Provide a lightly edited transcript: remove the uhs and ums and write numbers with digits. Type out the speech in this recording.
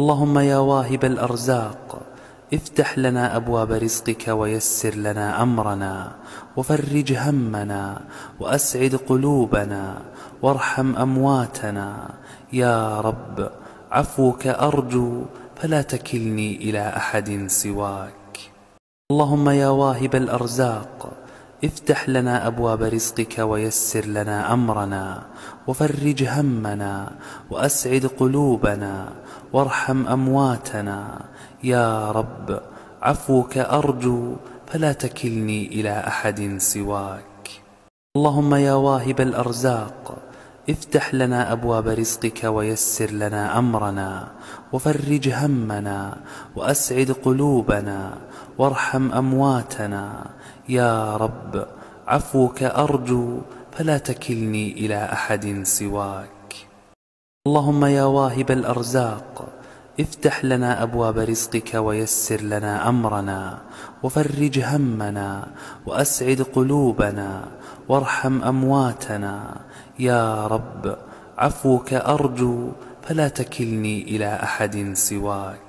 اللهم يا واهب الأرزاق افتح لنا أبواب رزقك ويسر لنا أمرنا وفرج همنا وأسعد قلوبنا وارحم أمواتنا يا رب. عفوك أرجو فلا تكلني إلى أحد سواك. اللهم يا واهب الأرزاق افتح لنا أبواب رزقك ويسر لنا أمرنا وفرج همنا وأسعد قلوبنا وارحم أمواتنا يا رب. عفوك أرجو فلا تكلني إلى أحد سواك. اللهم يا واهب الأرزاق افتح لنا أبواب رزقك ويسر لنا أمرنا وفرج همنا وأسعد قلوبنا وارحم أمواتنا يا رب. عفوك أرجو فلا تكلني إلى أحد سواك. اللهم يا واهب الأرزاق افتح لنا أبواب رزقك ويسر لنا أمرنا وفرج همنا وأسعد قلوبنا وارحم أمواتنا يا رب. عفوك أرجو فلا تكلني إلى أحد سواك.